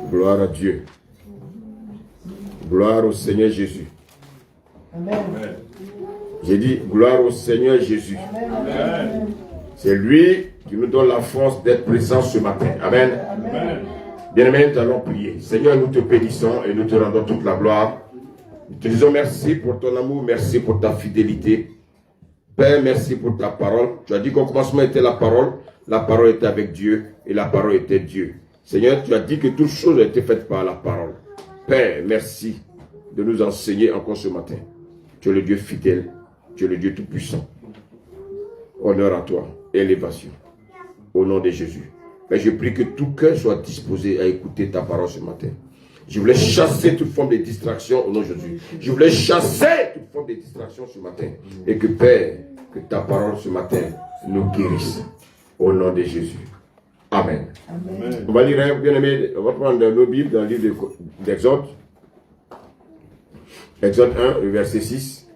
Gloire à Dieu. Gloire au Seigneur Jésus. Amen. J'ai dit gloire au Seigneur Jésus. Amen. C'est lui qui nous donne la force d'être présent ce matin. Amen. Amen. Bien-aimés, nous allons prier. Seigneur, nous te bénissons et nous te rendons toute la gloire. Nous te disons merci pour ton amour, merci pour ta fidélité. Père, merci pour ta parole. Tu as dit qu'au commencement était la parole était avec Dieu et la parole était Dieu. Seigneur, tu as dit que toutes choses ont été faites par la parole. Père, merci de nous enseigner encore ce matin. Tu es le Dieu fidèle, tu es le Dieu tout-puissant. Honneur à toi, élévation, au nom de Jésus. Mais je prie que tout cœur soit disposé à écouter ta parole ce matin. Je voulais chasser toute forme de distraction au nom de Jésus. Je voulais chasser toute forme de distraction ce matin. Et que Père, que ta parole ce matin nous guérisse. Au nom de Jésus. Amen. Amen. On va lire, bien aimé, on va prendre nos Bibles dans le livre d'Exode. Exode 1, le verset 6.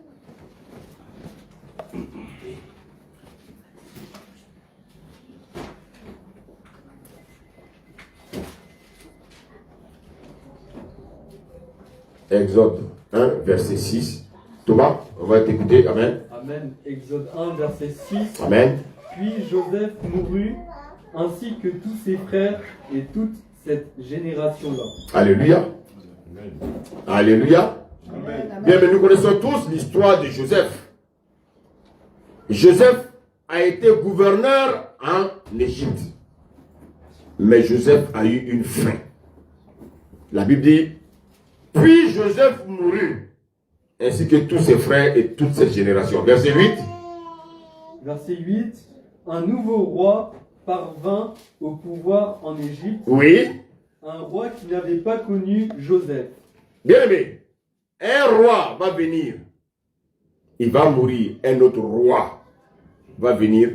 Exode 1, verset 6. Thomas, on va t'écouter. Amen. Amen. Exode 1, verset 6. Amen. Puis Joseph mourut, ainsi que tous ses frères et toute cette génération-là. Alléluia. Alléluia. Amen. Bien, mais nous connaissons tous l'histoire de Joseph. Joseph a été gouverneur en Égypte. Mais Joseph a eu une fin. La Bible dit, puis Joseph mourut, ainsi que tous ses frères et toute cette génération. Verset 8. Verset 8. Un nouveau roi parvint au pouvoir en Égypte. Oui. Un roi qui n'avait pas connu Joseph. Bien aimé, un roi va venir. Il va mourir. Un autre roi va venir.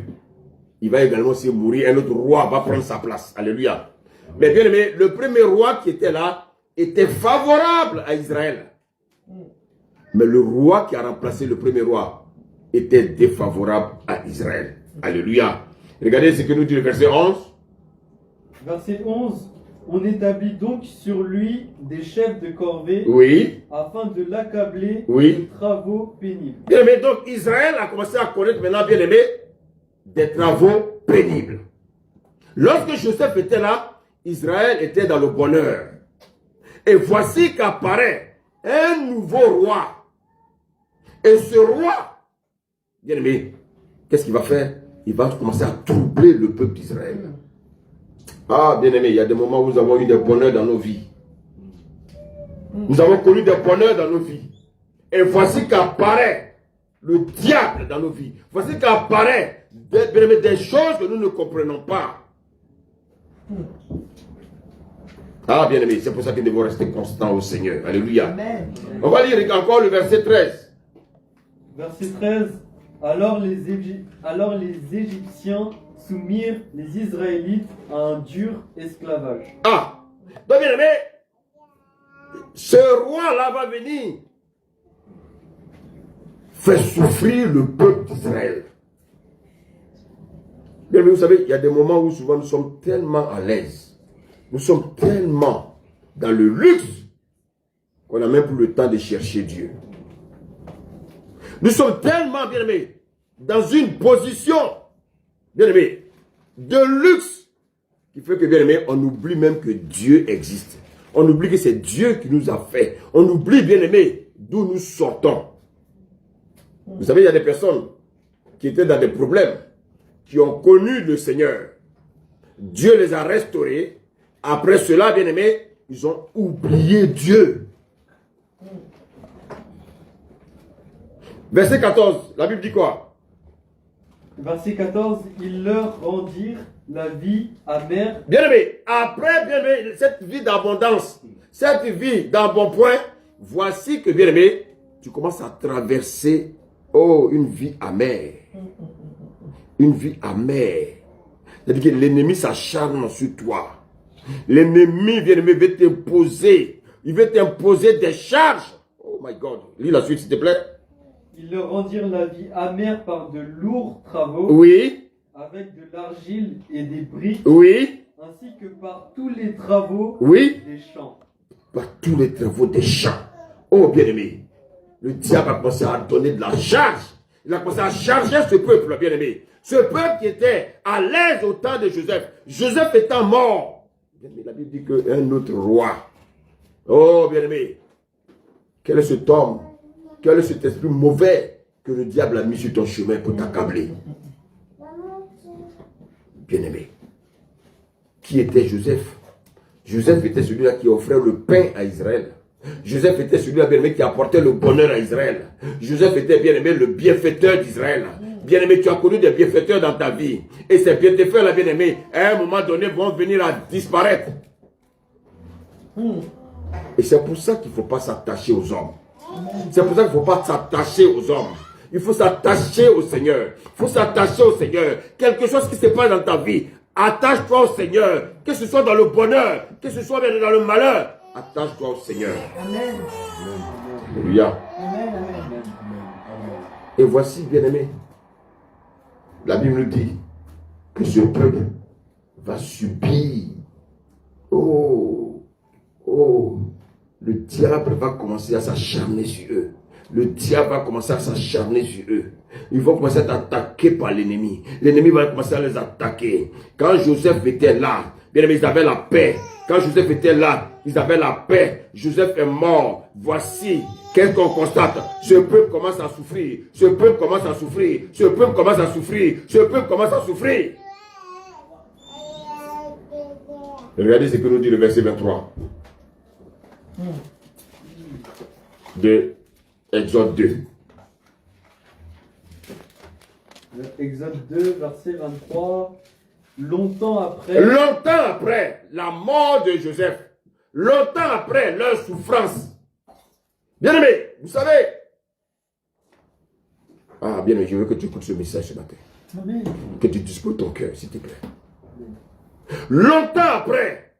Il va également aussi mourir. Un autre roi va prendre sa place. Alléluia. Mais bien aimé, le premier roi qui était là était favorable à Israël. Mais le roi qui a remplacé le premier roi était défavorable à Israël. Alléluia. Regardez ce que nous dit le verset 11. Verset 11. On établit donc sur lui des chefs de corvée, Oui. afin de l'accabler Oui. de travaux pénibles. Bien aimé, donc Israël a commencé à connaître maintenant, bien aimé, des travaux pénibles. Lorsque Joseph était là, Israël était dans le bonheur. Et voici qu'apparaît un nouveau roi. Et ce roi, bien aimé, qu'est-ce qu'il va faire? Il va commencer à troubler le peuple d'Israël. Ah, bien aimé, il y a des moments où nous avons eu des bonheurs dans nos vies. Nous avons connu des bonheurs dans nos vies. Et voici qu'apparaît le diable dans nos vies. Voici qu'apparaît des choses que nous ne comprenons pas. Ah, bien aimé, c'est pour ça que nous devons rester constants au Seigneur. Alléluia. Amen. On va lire encore le verset 13. Verset 13. Alors les Égyptiens soumirent les Israélites à un dur esclavage. Ah, donc bien aimé, ce roi-là va venir faire souffrir le peuple d'Israël. Bien aimé, vous savez, il y a des moments où souvent nous sommes tellement à l'aise. Nous sommes tellement dans le luxe qu'on n'a même plus le temps de chercher Dieu. Nous sommes tellement, bien aimés, dans une position, bien aimé, de luxe, qui fait que, bien aimé, on oublie même que Dieu existe. On oublie que c'est Dieu qui nous a fait. On oublie, bien aimé, d'où nous sortons. Vous savez, il y a des personnes qui étaient dans des problèmes, qui ont connu le Seigneur. Dieu les a restaurés. Après cela, bien aimé, ils ont oublié Dieu. Verset 14, la Bible dit quoi? Verset 14. Ils leur rendirent la vie amère. Bien aimé, après, bien aimé, cette vie d'abondance, cette vie d'embonpoint, voici que, bien aimé, tu commences à traverser, une vie amère. Une vie amère. C'est-à-dire que l'ennemi s'acharne sur toi. L'ennemi, bien aimé, veut t'imposer. Il veut t'imposer des charges. Oh my God. Lis la suite, s'il te plaît. Ils leur rendirent la vie amère par de lourds travaux, Oui. avec de l'argile et des briques, Oui, ainsi que par tous les travaux oui, des champs. par tous les travaux des champs. Oh, bien-aimé, le diable a commencé à donner de la charge. Il a commencé à charger ce peuple, bien-aimé. Ce peuple qui était à l'aise au temps de Joseph. Joseph étant mort. Bien-aimé, la Bible dit qu'un autre roi. Oh, bien-aimé, quel est cet homme, quel est cet esprit mauvais que le diable a mis sur ton chemin pour t'accabler? Bien-aimé, qui était Joseph? Joseph était celui-là qui offrait le pain à Israël. Joseph était celui-là, bien-aimé, qui apportait le bonheur à Israël. Joseph était, bien-aimé, le bienfaiteur d'Israël. Bien-aimé, tu as connu des bienfaiteurs dans ta vie. Et ces bienfaiteurs-là, bien-aimé, à un moment donné, vont venir à disparaître. Et c'est pour ça qu'il ne faut pas s'attacher aux hommes. C'est pour ça qu'il ne faut pas s'attacher aux hommes. Il faut s'attacher au Seigneur. Il faut s'attacher au Seigneur. Quelque chose qui se passe dans ta vie, attache-toi au Seigneur. Que ce soit dans le bonheur, que ce soit dans le malheur, attache-toi au Seigneur. Amen. Alléluia. Amen. Amen. Et voici, bien-aimé, la Bible nous dit que ce peuple va subir. Le diable va commencer à s'acharner sur eux. Le diable va commencer à s'acharner sur eux. Ils vont commencer à être attaqués par l'ennemi. L'ennemi va commencer à les attaquer. Quand Joseph était là, bien aimé, ils avaient la paix. Quand Joseph était là, ils avaient la paix. Joseph est mort. Voici, qu'est-ce qu'on constate? Ce peuple commence à souffrir. Ce peuple commence à souffrir. Ce peuple commence à souffrir. Ce peuple commence à souffrir. Regardez ce que nous dit le verset 23 de Exode 2. Exode 2, verset 23. Longtemps après La mort de Joseph, longtemps après leur souffrance. Bien-aimé, vous savez. Ah, bien-aimé, je veux que tu écoutes ce message ce matin. Amen. Que tu disposes ton cœur, s'il te plaît. Longtemps après,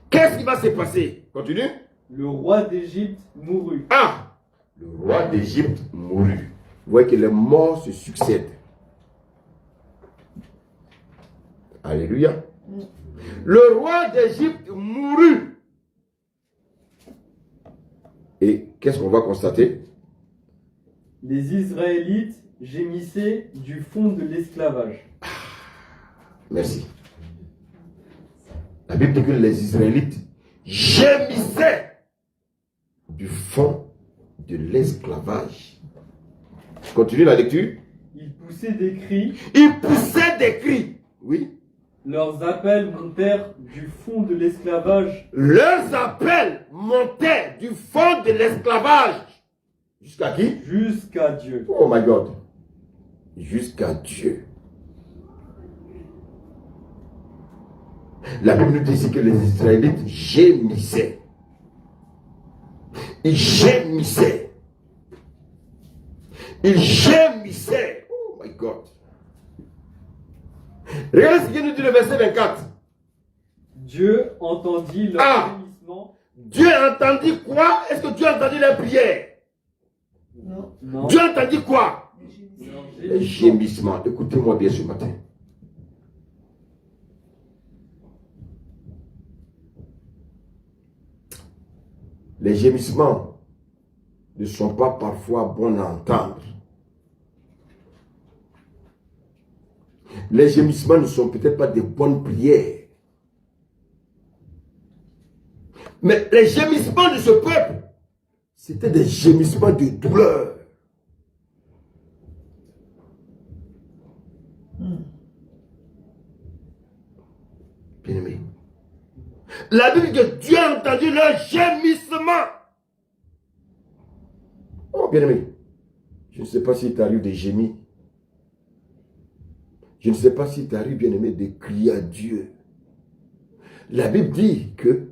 qu'est-ce qui va se passer? Continue. Le roi d'Égypte mourut. Ah, le roi d'Égypte mourut. Vous voyez que les morts se succèdent. Alléluia. Le roi d'Égypte mourut. Et qu'est-ce qu'on va constater? Les Israélites gémissaient du fond de l'esclavage. Merci. La Bible dit que les Israélites gémissaient du fond de l'esclavage. Continue la lecture. Ils poussaient des cris. Ils poussaient des cris. Oui. Leurs appels montèrent du fond de l'esclavage. Leurs appels montaient du fond de l'esclavage. Jusqu'à qui? Jusqu'à Dieu. Oh my God. Jusqu'à Dieu. La Bible nous dit ici que les Israélites gémissaient. Ils gémissaient. Ils gémissaient. Oh my God. Regardez ce qu'il nous dit le verset 24. Dieu entendit leur gémissement. Dieu a entendu quoi? Est-ce que Dieu a entendu les prières? Non. Dieu a entendu quoi? Leur Les gémissements. Écoutez-moi bien ce matin. Les gémissements ne sont pas parfois bons à entendre. Les gémissements ne sont peut-être pas des bonnes prières. Mais les gémissements de ce peuple, c'était des gémissements de douleur. Bien-aimé. La Bible dit que Dieu a entendu leur gémissement. Oh, bien-aimé. Je ne sais pas s'il t'arrive de gémir. Je ne sais pas s'il t'arrive, bien-aimé, de crier à Dieu. La Bible dit que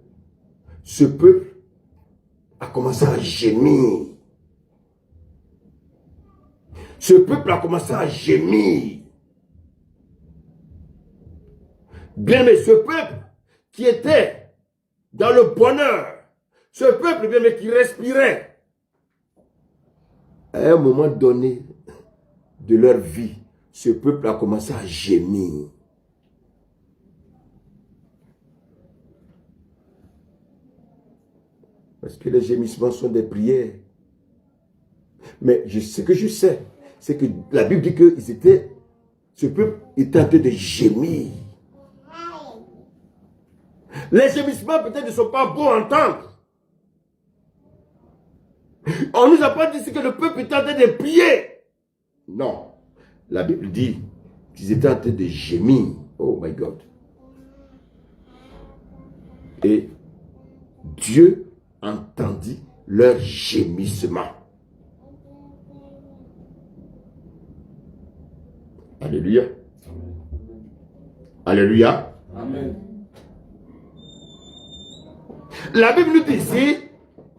ce peuple a commencé à gémir. Ce peuple a commencé à gémir. Bien-aimé, ce peuple qui était dans le bonheur, ce peuple, bien-aimé, qui respirait, à un moment donné de leur vie, ce peuple a commencé à gémir. Parce que les gémissements sont des prières. Mais ce que je sais, c'est que la Bible dit que ce peuple était en train de gémir. Les gémissements peut-être ne sont pas bons à entendre. On nous a pas dit que le peuple était en train de prier. Non. La Bible dit qu'ils étaient en train de gémir. Oh my God. Et Dieu entendit leur gémissement. Alléluia. Alléluia. Amen. La Bible nous dit ici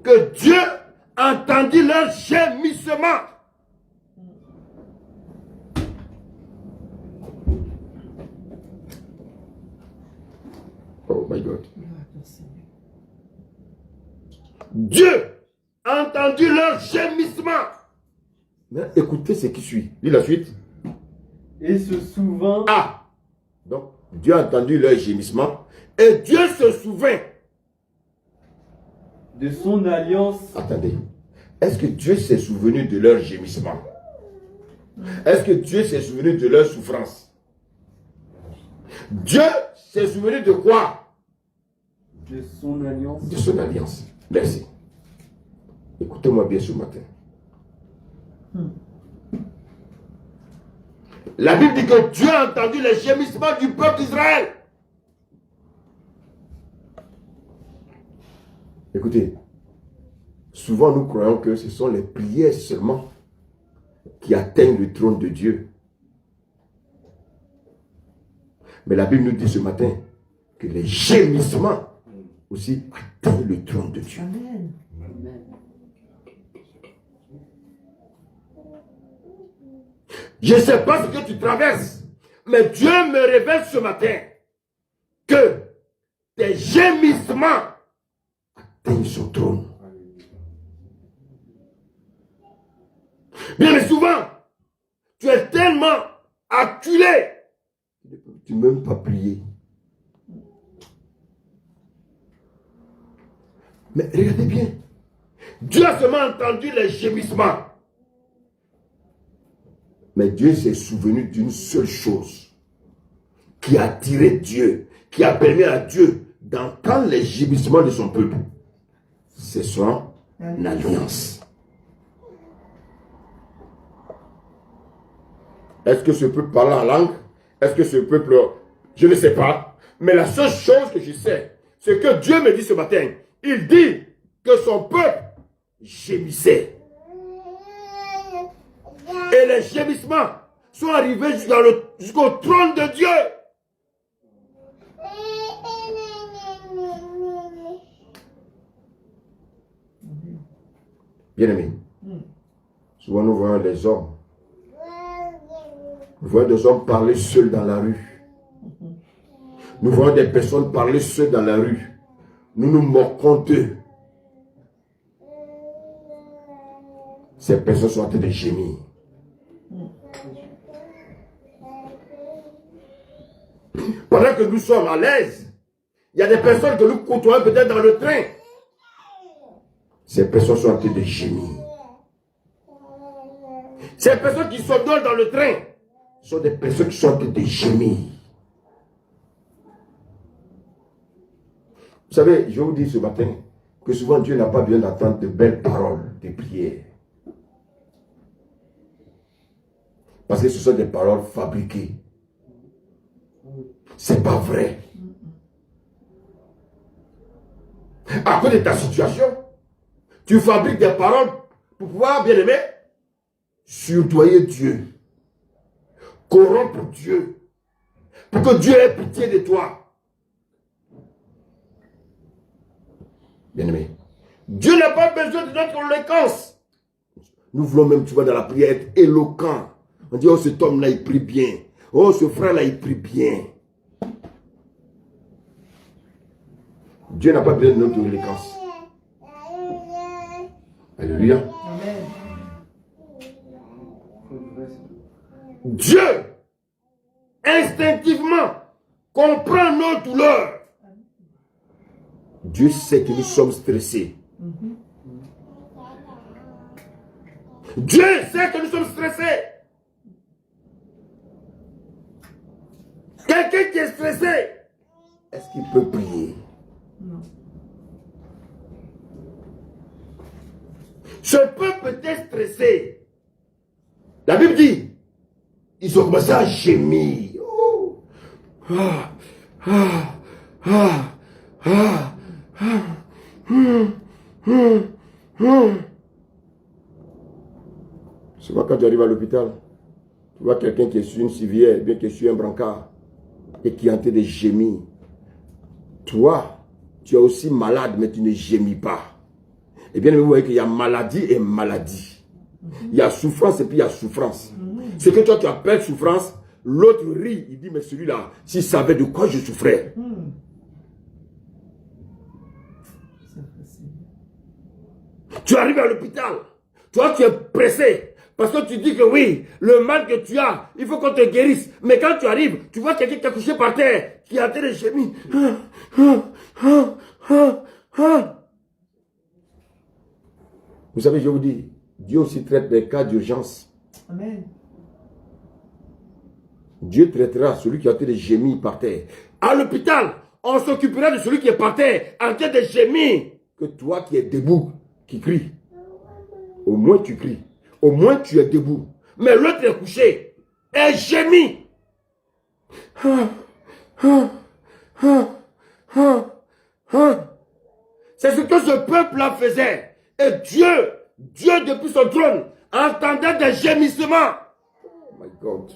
que Dieu entendit leur gémissement. Oh my God. Dieu a entendu leur gémissement. Mais écoutez ce qui suit. Lis la suite. Et se souvint. Ah. Donc, Dieu a entendu leur gémissement. Et Dieu se souvint De son alliance. Attendez. Est-ce que Dieu s'est souvenu de leur gémissement? Est-ce que Dieu s'est souvenu de leur souffrance? Dieu s'est souvenu de quoi? De son alliance. De son alliance. Merci. Écoutez-moi bien ce matin. La Bible dit que Dieu a entendu les gémissements du peuple d'Israël. Écoutez, souvent nous croyons que ce sont les prières seulement qui atteignent le trône de Dieu. Mais la Bible nous dit ce matin que les gémissements aussi atteignent le trône de Dieu. Amen. Je ne sais pas ce que tu traverses, mais Dieu me révèle ce matin que tes gémissements atteignent son trône. Bien souvent, tu es tellement acculé, tu ne peux même pas prier. Mais regardez bien, Dieu a seulement entendu les gémissements. Mais Dieu s'est souvenu d'une seule chose qui a attiré Dieu, qui a permis à Dieu d'entendre les gémissements de son peuple. C'est son alliance. Est-ce que ce peuple parle en langue? Est-ce que ce peuple... Je ne sais pas. Mais la seule chose que je sais, c'est que Dieu me dit ce matin, il dit que son peuple gémissait. Et les gémissements sont arrivés jusqu'au trône de Dieu. Bien-aimés, souvent nous voyons des hommes. Nous voyons des hommes parler seuls dans la rue. Nous voyons des personnes parler seules dans la rue. Nous nous moquons d'eux. Ces personnes sont en train de gémir. Pendant que nous sommes à l'aise, il y a des personnes que nous côtoyons peut-être dans le train. Ces personnes sont en train de gémir. Ces personnes qui sont dans le train sont des personnes qui sont en train de gémir. Vous savez, je vous dis ce matin que souvent Dieu n'a pas besoin d'attendre de belles paroles, de prières. Parce que ce sont des paroles fabriquées. C'est pas vrai. À cause de ta situation, tu fabriques des paroles pour pouvoir, bien aimer, surdoyer Dieu, corrompre Dieu, pour que Dieu ait pitié de toi. Bien aimé, Dieu n'a pas besoin de notre éloquence. Nous voulons même, tu vois, dans la prière, être éloquent. On dit, oh, cet homme-là, il prie bien. Oh, ce frère-là, il prie bien. Dieu n'a pas besoin de notre éloquence. Alléluia. Amen. Dieu dans nos douleurs. Dieu sait que nous sommes stressés. Dieu sait que nous sommes stressés. Quelqu'un qui est stressé, est-ce qu'il peut prier? Non. Ce peuple était stressé. La Bible dit, ils ont commencé à gémir. Oh. Ah, ah, ah, ah, ah. Souvent quand tu arrives à l'hôpital, tu vois quelqu'un qui est sur une civière, bien qui est sur un brancard, et qui est en train de gémir. Toi, tu es aussi malade, mais tu ne gémis pas. Et bien, vous voyez qu'il y a maladie et maladie. Il y a souffrance et puis il y a souffrance. Ce que toi tu appelles souffrance, l'autre rit. Il dit, mais celui-là, s'il savait de quoi je souffrais. Tu arrives à l'hôpital. Toi, tu es pressé. Parce que tu dis que oui, le mal que tu as, il faut qu'on te guérisse. Mais quand tu arrives, tu vois quelqu'un qui est couché par terre, qui est en train de gémir. Vous savez, je vous dis, Dieu aussi traite des cas d'urgence. Amen. Dieu traitera celui qui est en train de gémir par terre. À l'hôpital, on s'occupera de celui qui est par terre, en train de gémir. Que toi qui es debout, qui crie. Au moins tu cries. Au moins tu es debout. Mais l'autre est couché. Et gémit. C'est ce que ce peuple-là faisait. Et Dieu depuis son trône, entendait des gémissements. Oh my God.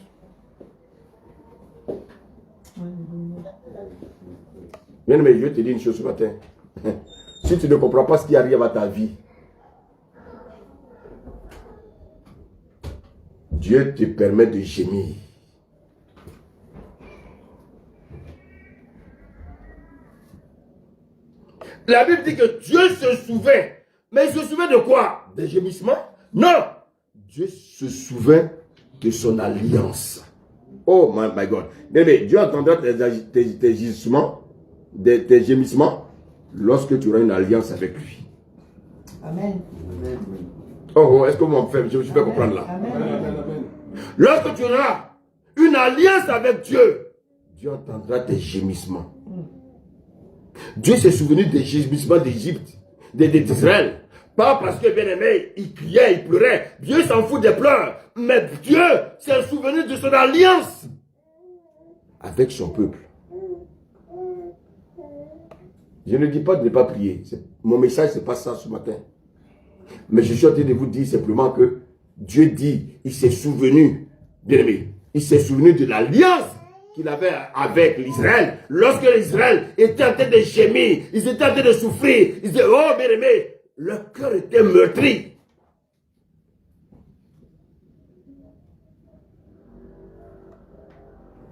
Bien aimé, je te dis une chose ce matin. Si tu ne comprends pas ce qui arrive à ta vie, Dieu te permet de gémir. La Bible dit que Dieu se souvint. Mais il se souvint de quoi? Des gémissements? Non! Dieu se souvint de son alliance. Oh my God. Mais Dieu entendra tes gisements, tes gémissements, lorsque tu auras une alliance avec lui. Amen. Oh, est-ce que mon frère, je peux comprendre là? Amen. Lorsque tu auras une alliance avec Dieu, Dieu entendra tes gémissements. Dieu s'est souvenu des gémissements d'Égypte, d'Israël. Pas parce que, bien aimé, il criait, il pleurait. Dieu s'en fout des pleurs. Mais Dieu s'est souvenu de son alliance avec son peuple. Je ne dis pas de ne pas prier. Mon message, ce n'est pas ça ce matin. Mais je suis en train de vous dire simplement que Dieu dit, il s'est souvenu, bien aimé, il s'est souvenu de l'alliance qu'il avait avec l'Israël. Lorsque l'Israël était en train de gémir, ils étaient en train de souffrir, ils disaient, oh bien aimé, leur cœur était meurtri.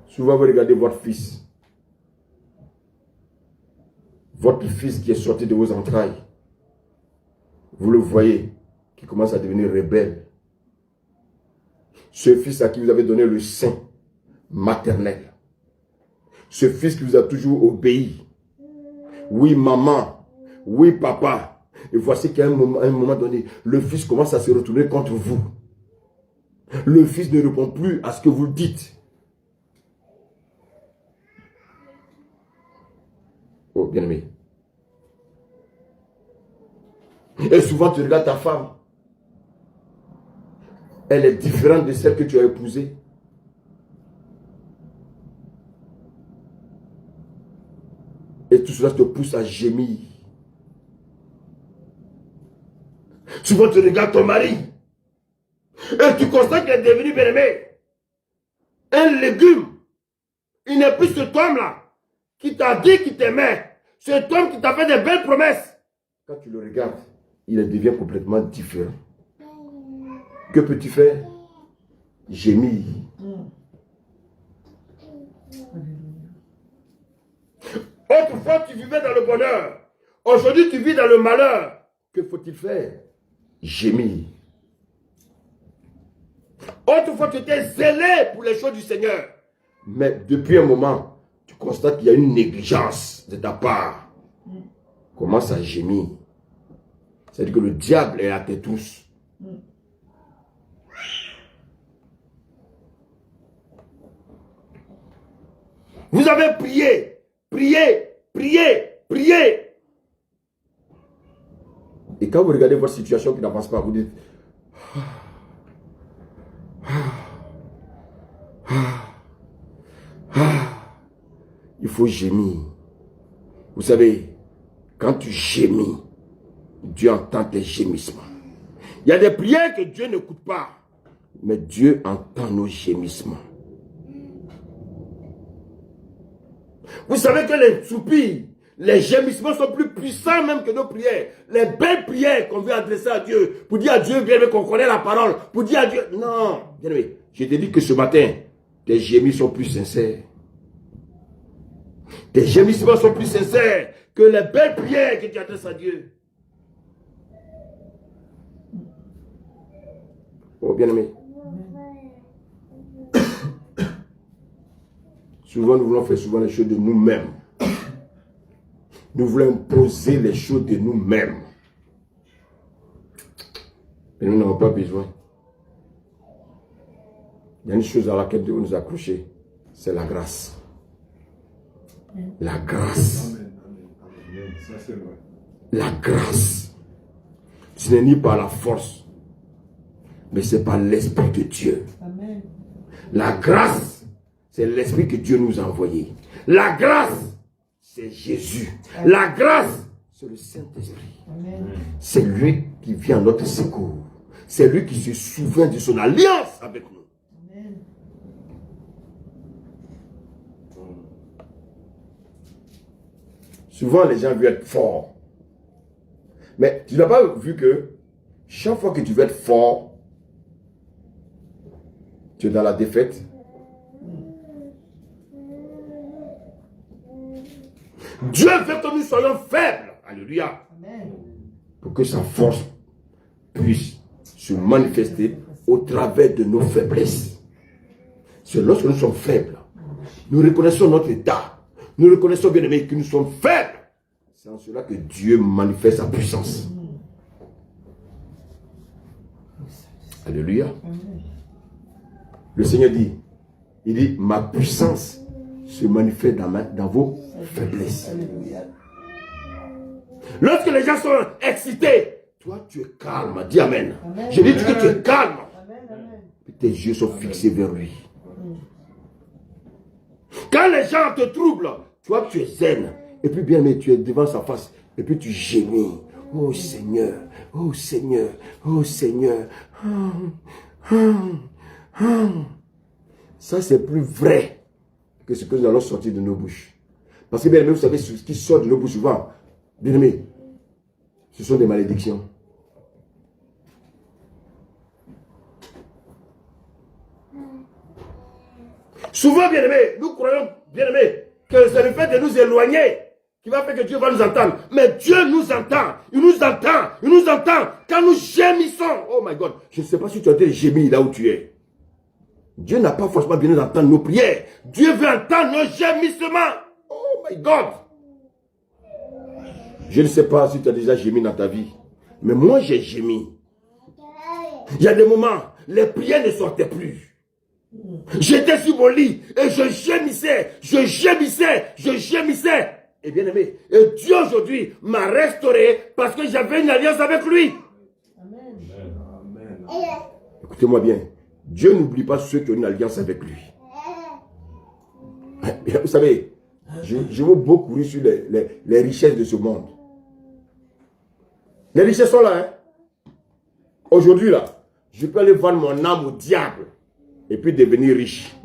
Souvent vous regardez votre fils qui est sorti de vos entrailles. Vous le voyez, qui commence à devenir rebelle. Ce fils à qui vous avez donné le sein maternel. Ce fils qui vous a toujours obéi. Oui, maman. Oui, papa. Et voici qu'à un moment donné, le fils commence à se retourner contre vous. Le fils ne répond plus à ce que vous dites. Oh, bien-aimé. Et souvent, tu regardes ta femme. Elle est différente de celle que tu as épousée. Et tout cela te pousse à gémir. Souvent, tu regardes ton mari. Et tu constates qu'il est devenu bien-aimé. Un légume. Il n'est plus cet homme-là qui t'a dit qu'il t'aimait. Cet homme qui t'a fait de belles promesses. Quand tu le regardes, il devient complètement différent. Que peux-tu faire? Gémir. Autrefois, tu vivais dans le bonheur. Aujourd'hui, tu vis dans le malheur. Que faut-il faire? Gémir. Autrefois, tu étais zélé pour les choses du Seigneur. Mais depuis un moment, tu constates qu'il y a une négligence de ta part, commence à gémir. C'est-à-dire que le diable est à tes trousses. Vous avez prié, prié, prié, prié. Et quand vous regardez votre situation qui n'avance pas, vous dites, il faut gémir. Vous savez, quand tu gémis, Dieu entend tes gémissements. Il y a des prières que Dieu n'écoute pas, mais Dieu entend nos gémissements. Vous savez que les soupirs, les gémissements sont plus puissants même que nos prières. Les belles prières qu'on veut adresser à Dieu, pour dire à Dieu, bien aimé, qu'on connaît la parole, pour dire à Dieu, non, bien aimé, je te dis que ce matin, tes gémissements sont plus sincères. Tes gémissements sont plus sincères que les belles prières que tu adresses à Dieu. Oh, bien aimé. Souvent, nous voulons faire souvent les choses de nous-mêmes. Nous voulons imposer les choses de nous-mêmes. Et nous n'avons pas besoin. Il y a une chose à laquelle Dieu veut nous accrocher. C'est la grâce. La grâce. Ça, c'est vrai. La grâce. Ce n'est ni par la force, mais c'est par l'Esprit de Dieu. Amen. La grâce, c'est l'Esprit que Dieu nous a envoyé. La grâce, c'est Jésus. La grâce, c'est le Saint-Esprit. C'est lui qui vient à notre secours. C'est lui qui se souvient de son alliance avec nous. Amen. Souvent, les gens veulent être forts. Mais tu n'as pas vu que chaque fois que tu veux être fort, tu es dans la défaite. Dieu veut que nous soyons faibles. Alléluia. Amen. Pour que sa force puisse se manifester au travers de nos faiblesses. C'est lorsque nous sommes faibles, nous reconnaissons notre état. Nous reconnaissons, bien aimés, que nous sommes faibles. C'est en cela que Dieu manifeste sa puissance. Alléluia. Le Seigneur dit, il dit, ma puissance se manifeste dans vos faiblesses. Alléluia. Lorsque les gens sont excités, toi tu es calme. Dis Amen. Amen. Je dis que tu es calme. Amen. Amen. Tes yeux sont fixés vers lui. Quand les gens te troublent, toi tu es zen. Et puis bien aimé, tu es devant sa face. Et puis tu gémis. Oh Seigneur, oh Seigneur, oh Seigneur. Ça c'est plus vrai que ce que nous allons sortir de nos bouches. Parce que bien aimé, vous savez ce qui sort de nos bouches souvent. Bien aimé, ce sont des malédictions. Souvent, bien aimé, nous croyons, bien aimé, que c'est le fait de nous éloigner qui va faire que Dieu va nous entendre. Mais Dieu nous entend. Il nous entend. Il nous entend. Quand nous gémissons. Oh my God. Je ne sais pas si tu as été gémi là où tu es. Dieu n'a pas forcément besoin d'entendre nos prières. Dieu veut entendre nos gémissements. Oh my God. Je ne sais pas si tu as déjà gémi dans ta vie. Mais moi, j'ai gémi. Il y a des moments, les prières ne sortaient plus. J'étais sur mon lit et je gémissais, je gémissais, je gémissais. Et bien aimé, et Dieu aujourd'hui m'a restauré parce que j'avais une alliance avec lui. Amen. Amen. Écoutez-moi bien, Dieu n'oublie pas ceux qui ont une alliance avec lui. Vous savez, je veux beaucoup sur les richesses de ce monde. Les richesses sont là. Hein? Aujourd'hui là, je peux aller vendre mon âme au diable et puis devenir riche.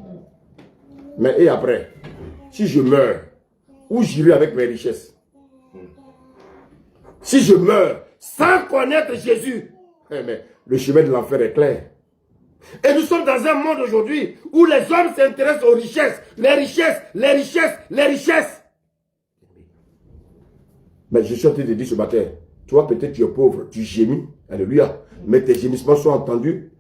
Mais et après, si je meurs, où j'irai avec mes richesses? Si je meurs sans connaître Jésus, mais le chemin de l'enfer est clair. Et nous sommes dans un monde aujourd'hui où les hommes s'intéressent aux richesses, les richesses, les richesses, les richesses. Mais je suis en train de dire ce matin, toi peut-être tu es pauvre, tu gémis, alléluia, mais tes gémissements sont entendus